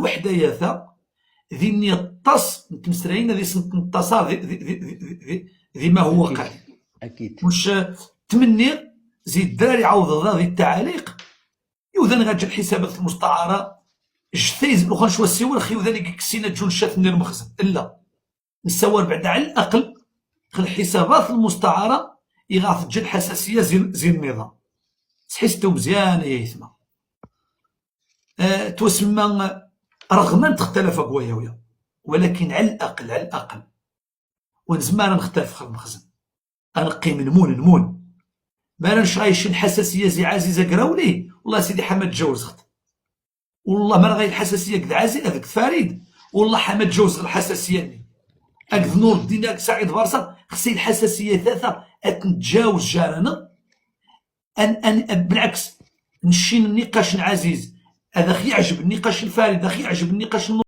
وحدايا ذي نيطاس نتمسراين ذي سنت نتصار ذي ما هو قال اكيد واش تمني زي الدراري عوض ذي التعاليق يوذن غاجا الحسابات المستعاره جثيز الاخرى شويه السيور خي وذن كسينا جون شات من المخزن لا نساور بعد على الاقل الحسابات المستعاره يغاث تجي الحساسيه زي النظام تحسوا مزيان يا يثما تسمى رغم ان تختلف قوايا ولكن على الاقل ونزمان نختلف في المخزن انقي من نمون ما رانش عايشين حساسيه زي عزيزه قراولي والله سيدي حمد تجوز خط والله ما غاي الحساسيه كذا عزيز هذاك فريد والله حمد تجوز الحساسيه اكذ نور الدين اك سعيد بارصه خصي الحساسيه ثلاثه اتنتجاوز جارنا ان بالعكس نشين النقاش العزيز هذا خي يعجب النقاش الفارد اخي يعجب النقاش